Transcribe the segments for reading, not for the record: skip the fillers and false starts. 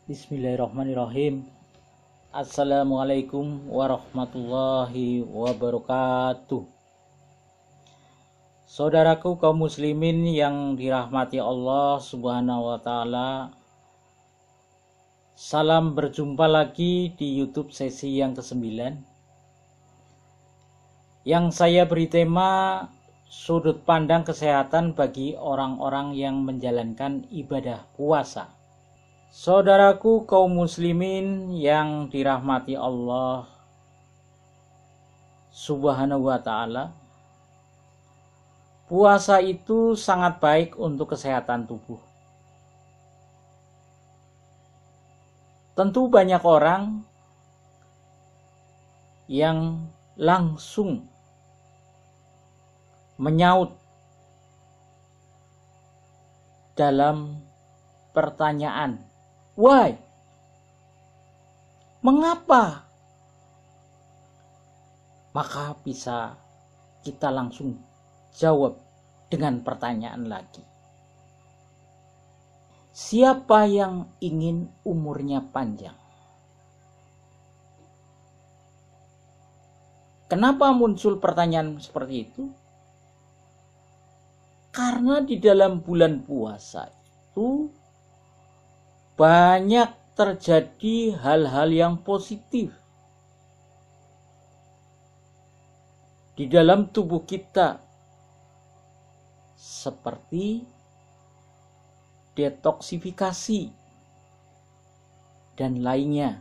Bismillahirrahmanirrahim. Assalamualaikum warahmatullahi wabarakatuh. Saudaraku kaum muslimin yang dirahmati Allah Subhanahu wa taala. Salam berjumpa lagi di YouTube sesi yang ke-9. Yang saya beri tema sudut pandang kesehatan bagi orang-orang yang menjalankan ibadah puasa. Saudaraku kaum muslimin yang dirahmati Allah Subhanahu wa ta'ala, puasa itu sangat baik untuk kesehatan tubuh. Tentu banyak orang yang langsung menyaut dalam pertanyaan, why? Mengapa? Maka bisa kita langsung jawab dengan pertanyaan lagi. Siapa yang ingin umurnya panjang? Kenapa muncul pertanyaan seperti itu? Karena di dalam bulan puasa itu banyak terjadi hal-hal yang positif di dalam tubuh kita, seperti detoksifikasi dan lainnya,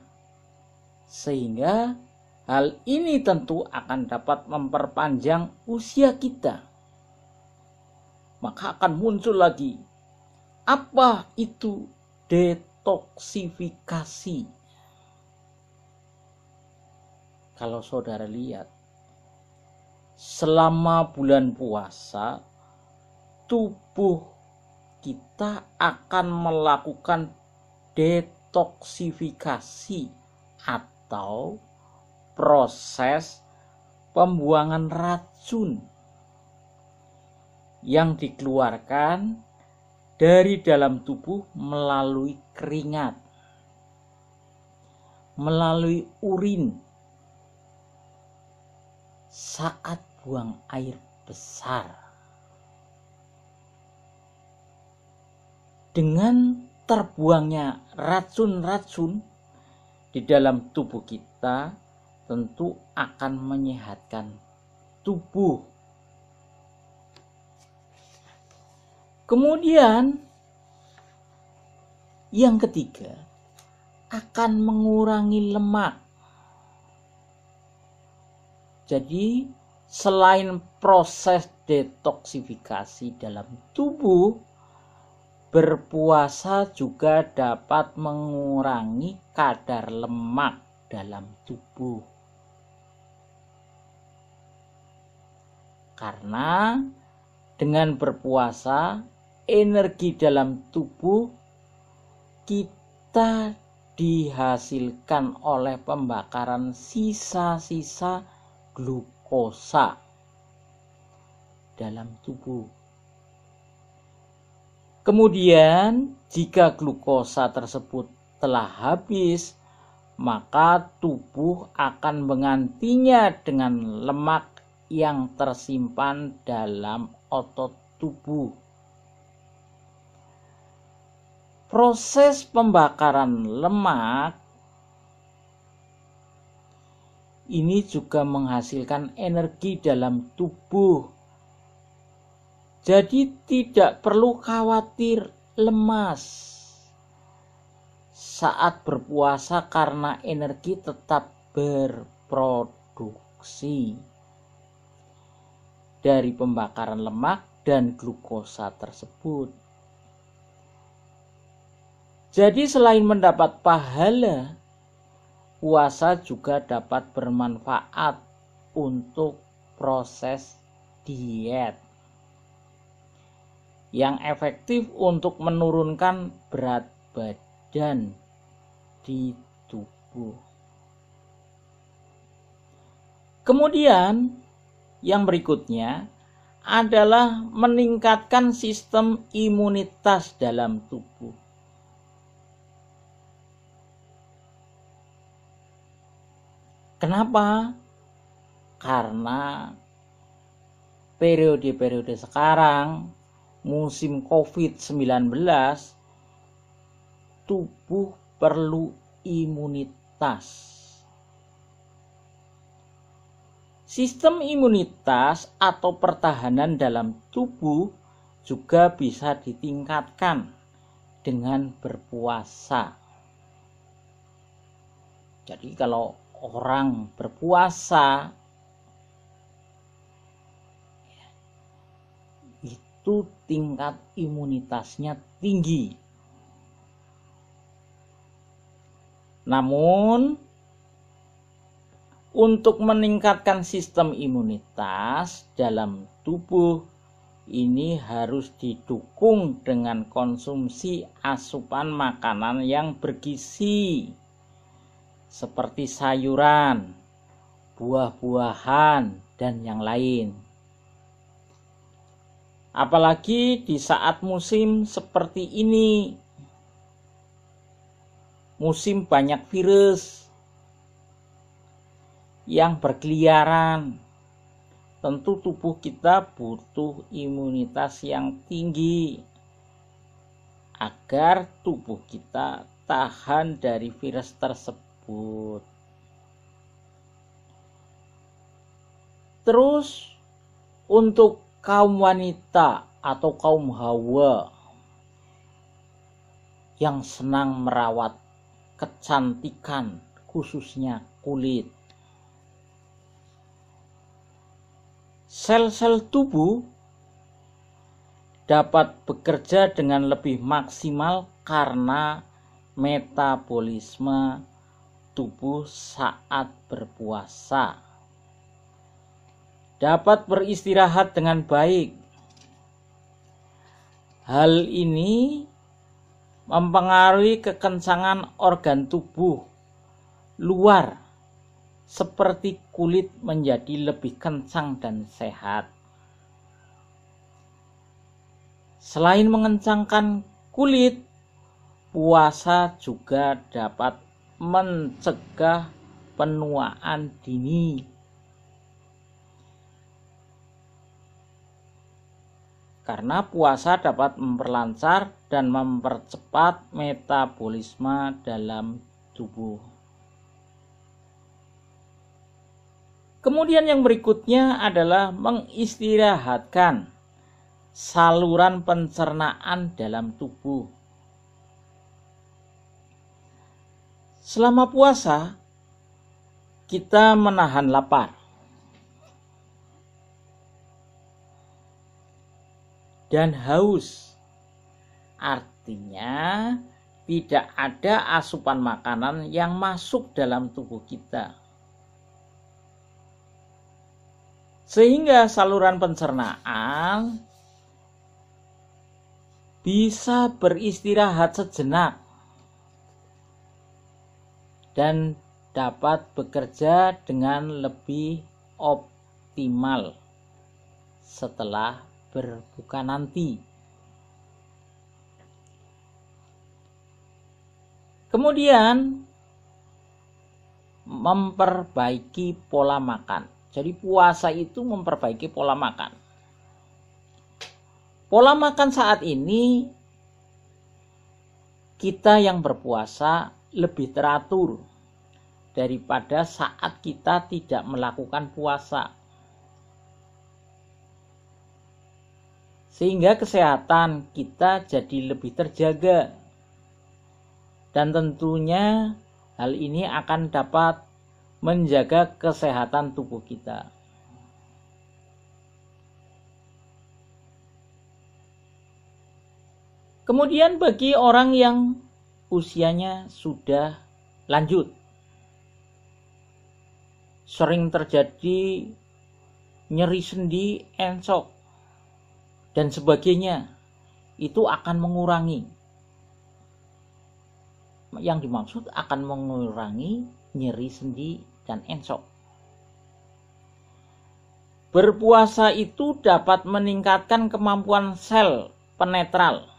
sehingga hal ini tentu akan dapat memperpanjang usia kita. Maka akan muncul lagi, apa itu detoksifikasi? Kalau saudara lihat, selama bulan puasa, tubuh kita akan melakukan detoksifikasi atau proses pembuangan racun yang dikeluarkan dari dalam tubuh melalui keringat, melalui urin, saat buang air besar. Dengan terbuangnya racun-racun di dalam tubuh kita, tentu akan menyehatkan tubuh. Kemudian yang ketiga, akan mengurangi lemak. Jadi selain proses detoksifikasi dalam tubuh, berpuasa juga dapat mengurangi kadar lemak dalam tubuh. Karena dengan berpuasa, energi dalam tubuh kita dihasilkan oleh pembakaran sisa-sisa glukosa dalam tubuh. Kemudian jika glukosa tersebut telah habis, maka tubuh akan menggantinya dengan lemak yang tersimpan dalam otot tubuh. Proses pembakaran lemak ini juga menghasilkan energi dalam tubuh. Jadi tidak perlu khawatir lemas saat berpuasa karena energi tetap berproduksi dari pembakaran lemak dan glukosa tersebut. Jadi selain mendapat pahala, puasa juga dapat bermanfaat untuk proses diet yang efektif untuk menurunkan berat badan di tubuh. Kemudian yang berikutnya adalah meningkatkan sistem imunitas dalam tubuh. Kenapa? Karena periode-periode sekarang, musim COVID-19, tubuh perlu imunitas. Sistem imunitas atau pertahanan dalam tubuh juga bisa ditingkatkan dengan berpuasa. Jadi kalau orang berpuasa itu tingkat imunitasnya tinggi. Namun untuk meningkatkan sistem imunitas dalam tubuh ini harus didukung dengan konsumsi asupan makanan yang bergizi seperti sayuran, buah-buahan, dan yang lain. Apalagi di saat musim seperti ini, musim banyak virus yang berkeliaran, tentu tubuh kita butuh imunitas yang tinggi agar tubuh kita tahan dari virus tersebut. Terus untuk kaum wanita atau kaum hawa yang senang merawat kecantikan, khususnya kulit, sel-sel tubuh dapat bekerja dengan lebih maksimal karena metabolisme tubuh saat berpuasa. Dapat beristirahat dengan baik. Hal ini mempengaruhi kekencangan organ tubuh luar, seperti kulit menjadi lebih kencang dan sehat. Selain mengencangkan kulit, puasa juga dapat mencegah penuaan dini. Karena puasa dapat memperlancar dan mempercepat metabolisme dalam tubuh. Kemudian yang berikutnya adalah mengistirahatkan saluran pencernaan dalam tubuh. Selama puasa, kita menahan lapar dan haus. Artinya, tidak ada asupan makanan yang masuk dalam tubuh kita. Sehingga saluran pencernaan bisa beristirahat sejenak dan dapat bekerja dengan lebih optimal setelah berbuka nanti. Kemudian memperbaiki pola makan. Jadi puasa itu memperbaiki pola makan. Pola makan saat ini kita yang berpuasa lebih teratur daripada saat kita tidak melakukan puasa. Sehingga kesehatan kita jadi lebih terjaga. Dan tentunya hal ini akan dapat menjaga kesehatan tubuh kita. Kemudian bagi orang yang usianya sudah lanjut, sering terjadi nyeri sendi, encok, dan sebagainya, itu akan mengurangi. Yang dimaksud akan mengurangi nyeri sendi dan encok. Berpuasa itu dapat meningkatkan kemampuan sel penetral,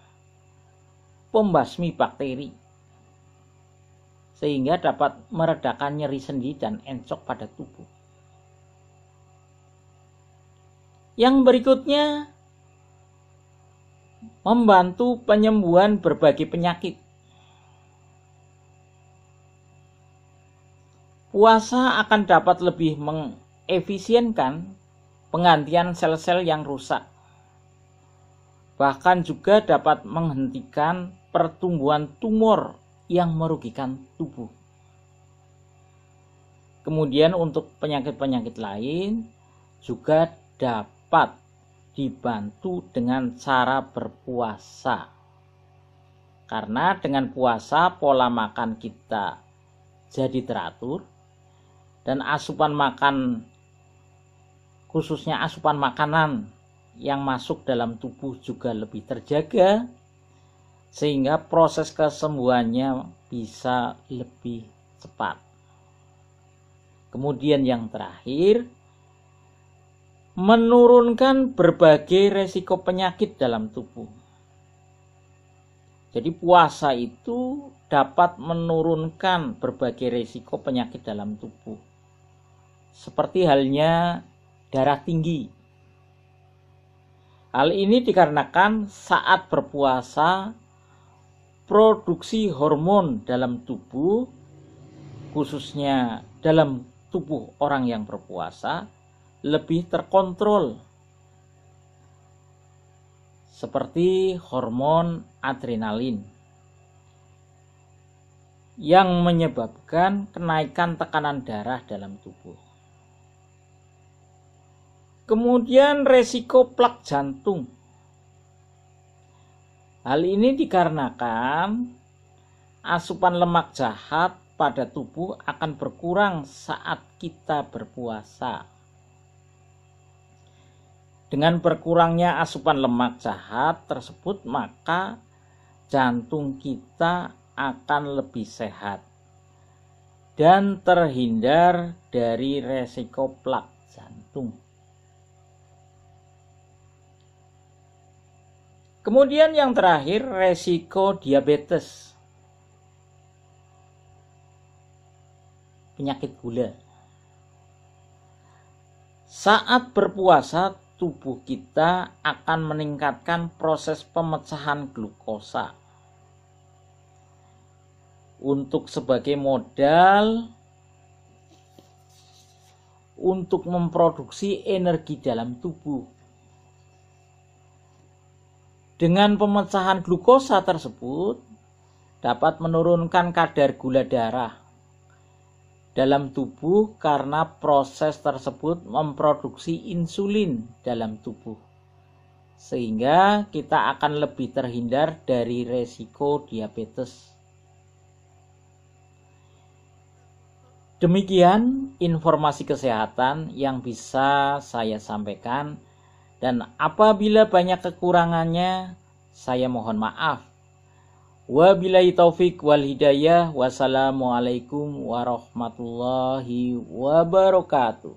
pembasmi bakteri, sehingga dapat meredakan nyeri sendi dan encok pada tubuh. Yang berikutnya, membantu penyembuhan berbagai penyakit. Puasa akan dapat lebih mengefisienkan penggantian sel-sel yang rusak. Bahkan juga dapat menghentikan pertumbuhan tumor yang merugikan tubuh. Kemudian untuk penyakit-penyakit lain juga dapat dibantu dengan cara berpuasa. Karena dengan puasa pola makan kita jadi teratur dan asupan makan, khususnya asupan makanan yang masuk dalam tubuh juga lebih terjaga, sehingga proses kesembuhannya bisa lebih cepat. Kemudian yang terakhir, menurunkan berbagai resiko penyakit dalam tubuh. Jadi puasa itu dapat menurunkan berbagai resiko penyakit dalam tubuh. Seperti halnya darah tinggi. Hal ini dikarenakan saat berpuasa, produksi hormon dalam tubuh, khususnya dalam tubuh orang yang berpuasa, lebih terkontrol. Seperti hormon adrenalin yang menyebabkan kenaikan tekanan darah dalam tubuh. Kemudian resiko plak jantung. Hal ini dikarenakan asupan lemak jahat pada tubuh akan berkurang saat kita berpuasa. Dengan berkurangnya asupan lemak jahat tersebut, maka jantung kita akan lebih sehat dan terhindar dari resiko plak jantung. Kemudian yang terakhir, resiko diabetes, penyakit gula. Saat berpuasa, tubuh kita akan meningkatkan proses pemecahan glukosa untuk sebagai modal untuk memproduksi energi dalam tubuh. Dengan pemecahan glukosa tersebut dapat menurunkan kadar gula darah dalam tubuh karena proses tersebut memproduksi insulin dalam tubuh, sehingga kita akan lebih terhindar dari resiko diabetes. Demikian informasi kesehatan yang bisa saya sampaikan, dan apabila banyak kekurangannya, saya mohon maaf. Wabillahi taufik wal hidayah. Wassalamualaikum warahmatullahi wabarakatuh.